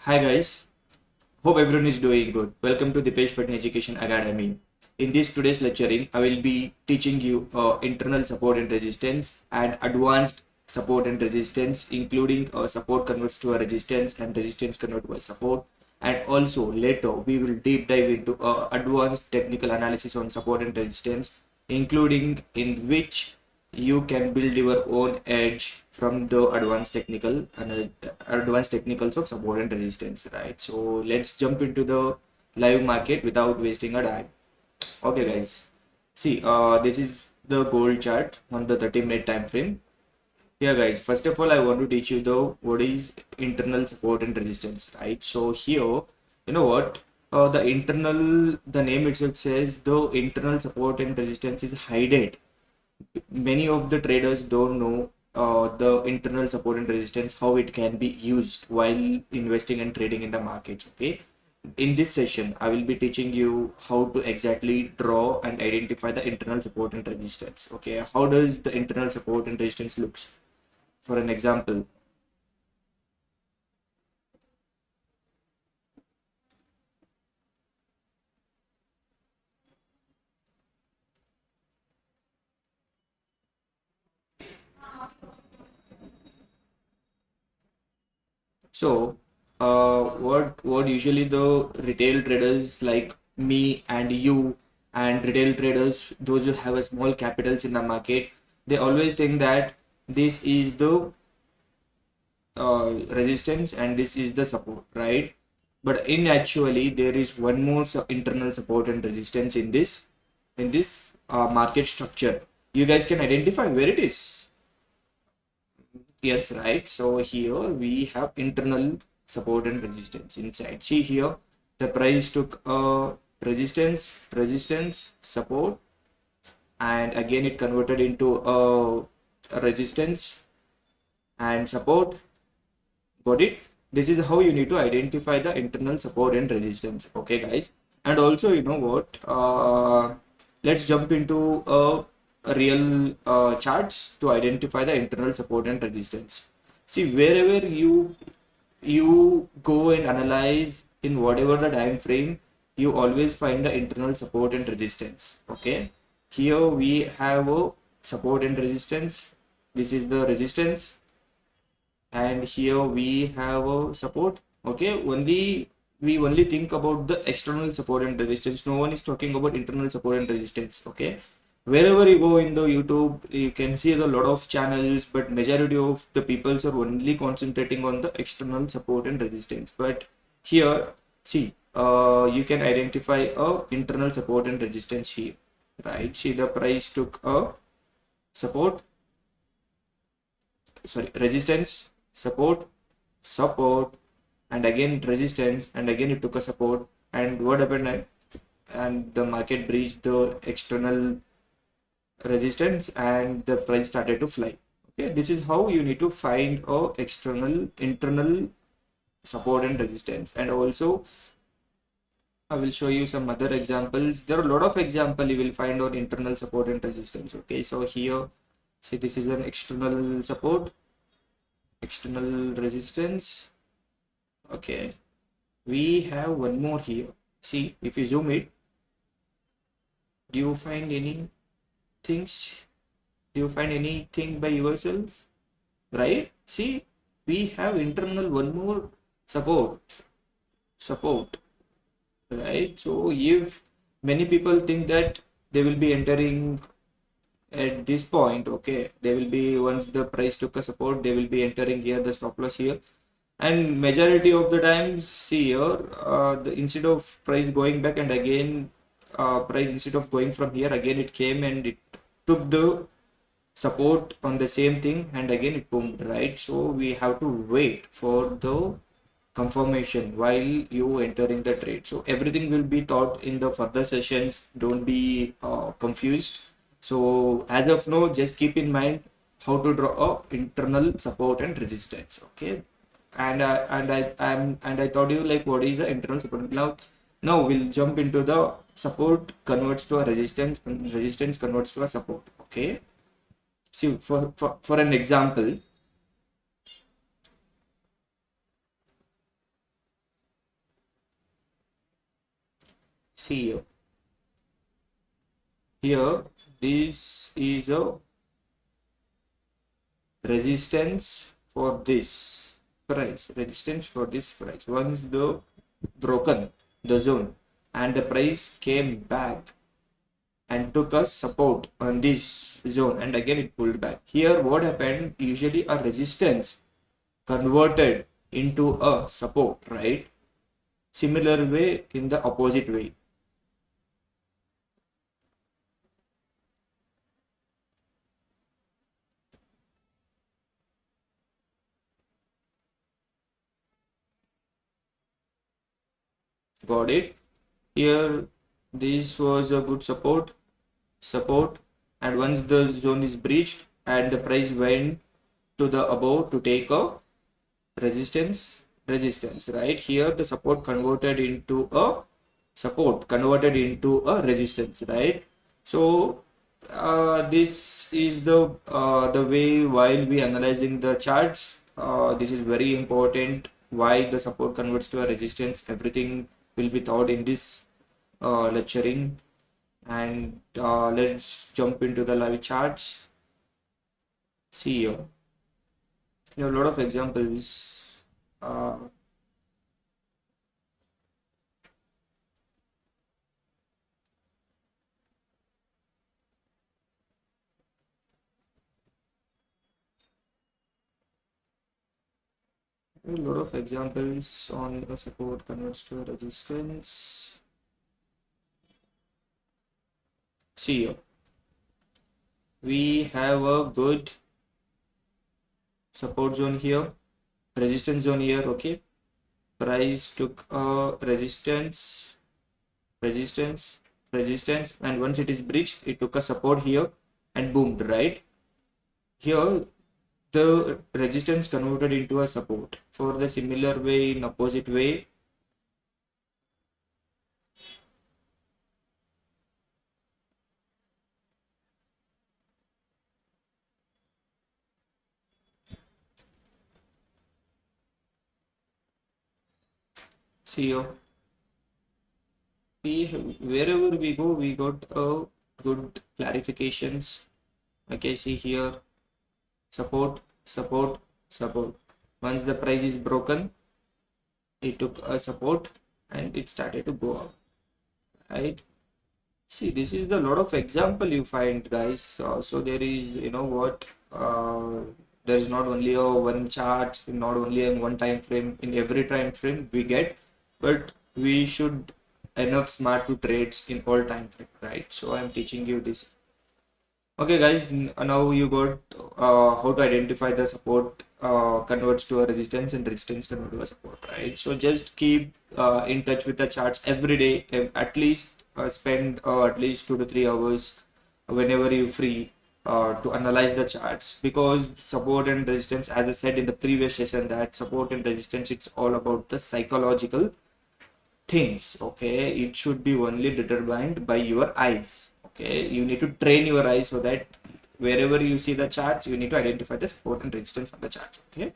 Hi guys, hope everyone is doing good. Welcome to the Page Pattern Education Academy. In this today's lecturing, I will be teaching you internal support and resistance and advanced support and resistance, including support converts to a resistance and resistance convert to a support. And also later we will deep dive into advanced technical analysis on support and resistance, including in which you can build your own edge from the advanced technicals of support and resistance, right? So let's jump into the live market without wasting a time. Okay guys, see, this is the gold chart on the 30-minute time frame. Here guys, first of all I want to teach you the what is internal support and resistance, right? So here, you know what, the name itself says the internal support and resistance is hidden. Many of the traders don't know the internal support and resistance, how it can be used while investing and trading in the markets. Okay, in this session I will be teaching you how to exactly draw and identify the internal support and resistance. Okay, how does the internal support and resistance looks? For an example, so what usually the retail traders like me and you, and retail traders, those who have a small capitals in the market, they always think that this is the resistance and this is the support, right? But in actually there is one more internal support and resistance in this market structure. You guys can identify where it is. Yes, right. So here we have internal support and resistance inside. See here, the price took a resistance, support, and again it converted into a resistance and support. Got it? This is how you need to identify the internal support and resistance. Okay, guys. And also, you know what? Let's jump into a real charts to identify the internal support and resistance. See, wherever you go and analyze in whatever the time frame, you always find the internal support and resistance. Okay, here we have a support and resistance. This is the resistance, and here we have a support. Okay, only we only think about the external support and resistance. No one is talking about internal support and resistance. Okay, wherever you go in the YouTube, you can see a lot of channels, but majority of the peoples are only concentrating on the external support and resistance. But here, see, you can identify a internal support and resistance here, right? See, the price took a support, sorry, resistance, support, support, and again resistance, and again it took a support. And what happened? And the market breached the external resistance and the price started to fly. Okay, this is how you need to find a external internal support and resistance. And also I will show you some other examples. There are a lot of example you will find on internal support and resistance. Okay, so here, see, this is an external support, external resistance. Okay, we have one more here. See, if you zoom it, do you find any things? Do you find anything by yourself? Right? See, we have internal one more support, right? So if many people think that they will be entering at this point, okay, they will be, once the price took a support, they will be entering here, the stop loss here. And majority of the times, see here, instead of price going back and again, price instead of going from here, again it came and it took the support on the same thing and again it boomed, right? So we have to wait for the confirmation while you entering the trade. So everything will be taught in the further sessions. Don't be confused. So as of now, just keep in mind how to draw a internal support and resistance. Okay, and I thought you like what is the internal support. Now we'll jump into the support converts to a resistance and resistance converts to a support. Okay, see, for an example, See here, this is a resistance for this resistance for this price. Once the broken the zone and the price came back and took a support on this zone, and again it pulled back. Here what happened, usually a resistance converted into a support, right? Similar way in the opposite way. Got it? Here this was a good support, and once the zone is breached and the price went to the above to take a resistance, right? Here the support converted into a resistance, right? So this is the way while we analyzing the charts, this is very important, why the support converts to a resistance. Everything will be taught in this lecturing. And let's jump into the live charts. See here, you have a lot of examples. A lot of examples on the support converts to a resistance. See here, we have a good support zone here, resistance zone here. Okay, price took a resistance, and once it is breached, it took a support here and boomed, right? Here the resistance converted into a support. For the similar way, in opposite way, see here, we wherever we go, we got a good clarifications. Okay, see here, support. Once the price is broken, it took a support and it started to go up, right? See, this is the lot of example you find, guys. So there is, there is not only a one chart, not only in one time frame. In every time frame we get, but we should enough smart to trades in all time frame, right? So I'm teaching you this. Okay, guys, now you got how to identify the support converts to a resistance and resistance convert to a support, right? So just keep in touch with the charts every day. At least spend at least 2 to 3 hours whenever you're free to analyze the charts, because support and resistance, as I said in the previous session, that support and resistance, it's all about the psychological things. Okay, it should be only determined by your eyes. Okay, you need to train your eyes so that wherever you see the charts, you need to identify the support and resistance on the charts. Okay,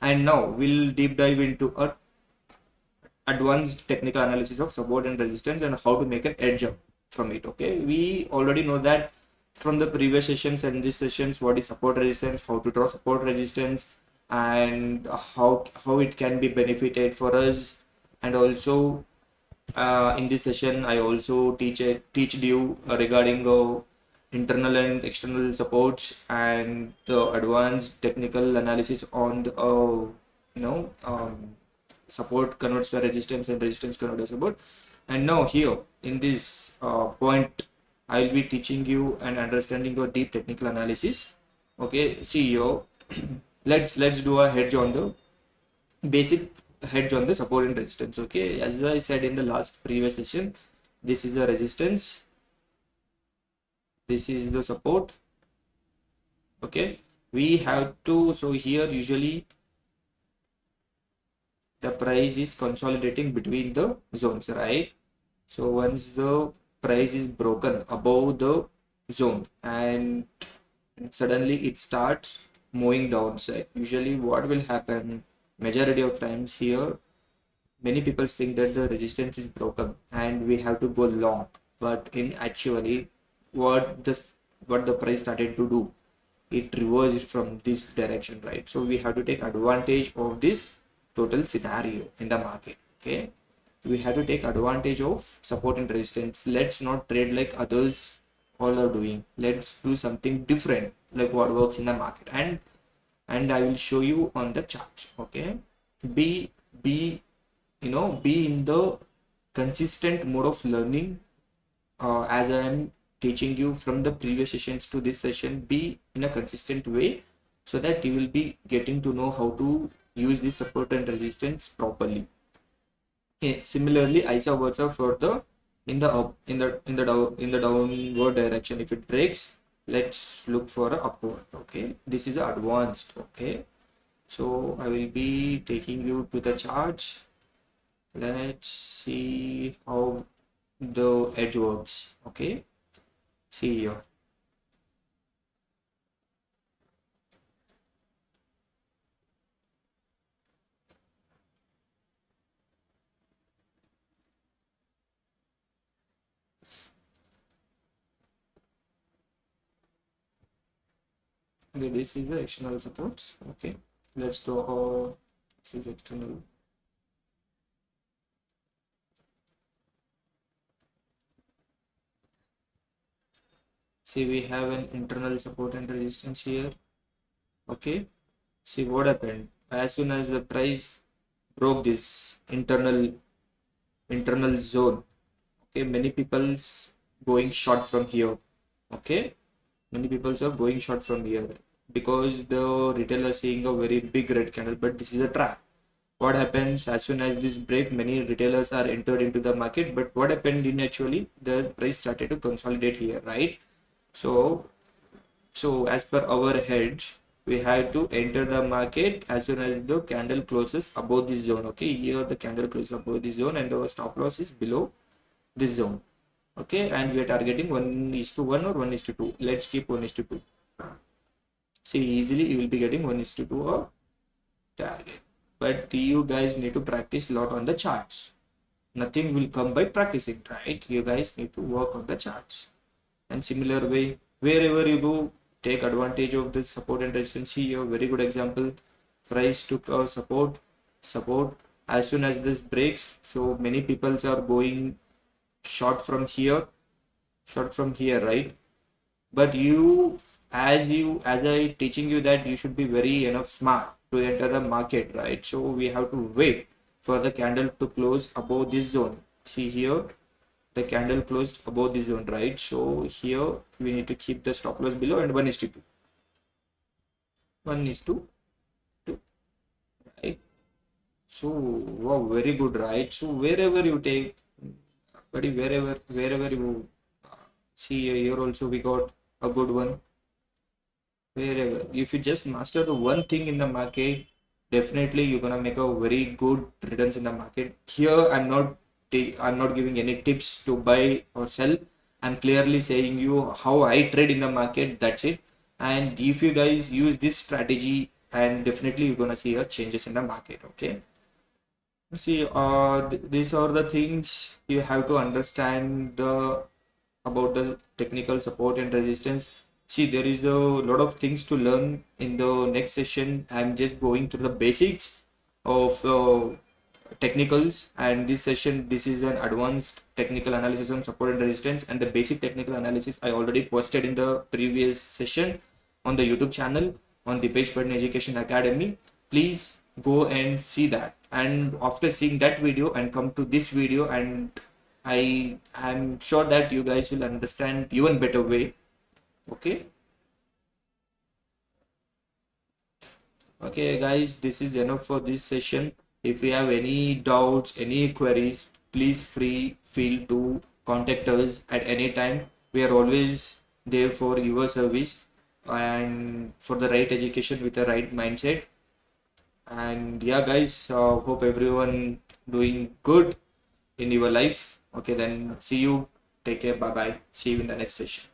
and now we'll deep dive into a advanced technical analysis of support and resistance and how to make an edge up from it. Okay, we already know that from the previous sessions and these sessions, what is support resistance, how to draw support resistance, and how it can be benefited for us. And also in this session I also teach you regarding internal and external supports and the advanced technical analysis on the support converts to resistance and resistance converts to support. And now here in this point, I'll be teaching you and understanding your deep technical analysis. Okay, see here, let's do a hedge on the basic hedge on the support and resistance. Okay, as I said in the last previous session, this is the resistance, this is the support. Okay, we have to, so here usually the price is consolidating between the zones, right? So once the price is broken above the zone and suddenly it starts moving downside, usually what will happen majority of times here, many people think that the resistance is broken and we have to go long, but in actually what this what the price started to do, it reversed from this direction, right? So we have to take advantage of this total scenario in the market. Okay, we have to take advantage of support and resistance. Let's not trade like others all are doing. Let's do something different, like what works in the market. And I will show you on the charts. Okay, be be be in the consistent mode of learning, as I am teaching you from the previous sessions to this session. Be in a consistent way so that you will be getting to know how to use this support and resistance properly. Similarly, ISA versa for the in the up in the downward direction. If it breaks, let's look for a upward. Okay, this is advanced. Okay, so I will be taking you to the charts. Let's see how the edge works. Okay, see here. Okay, this is the external supports. Okay, let's do this is external. See, we have an internal support and resistance here. Okay, see what happened as soon as the price broke this internal zone. Okay, many people's going short from here. Okay, many people are going short from here because the retailer is seeing a very big red candle, but this is a trap. What happens as soon as this break, many retailers are entered into the market, but what happened in actually the price started to consolidate here, right? So as per our hedge, we have to enter the market as soon as the candle closes above this zone. Okay, here the candle closes above this zone and the stop loss is below this zone. Okay, and we are targeting 1:1 or 1:2. Let's keep 1:2. See, easily you will be getting 1:2 or target. But you guys need to practice a lot on the charts. Nothing will come by practicing, right? You guys need to work on the charts. And similar way, wherever you go, take advantage of this support and resistance. Here, very good example. Price took a support. As soon as this breaks, so many people are going short from here, right? But as I teaching you that you should be very enough smart to enter the market, right? So we have to wait for the candle to close above this zone. See here, the candle closed above this zone, right? So here we need to keep the stop loss below and 1:2. 1:2, right? So wow, very good, right? So wherever you take, buddy, wherever you see here also we got a good one. Wherever, if you just master the one thing in the market, definitely you're gonna make a very good returns in the market. Here I'm not giving any tips to buy or sell. I'm clearly saying you how I trade in the market. That's it. And if you guys use this strategy, and definitely you're gonna see a changes in the market. Okay, see, these are the things you have to understand about the technical support and resistance. See, there is a lot of things to learn in the next session. I'm just going through the basics of technicals, and this session, this is an advanced technical analysis on support and resistance, and the basic technical analysis I already posted in the previous session on the YouTube channel on the Page Button Education Academy. Please go and see that, and after seeing that video and come to this video, and I am sure that you guys will understand even better way. Okay. Okay, guys, this is enough for this session. If you have any doubts, any queries, please feel to contact us at any time. We are always there for your service and for the right education with the right mindset. And yeah, guys, hope everyone doing good in your life. Okay, then see you. Take care. Bye bye. See you in the next session.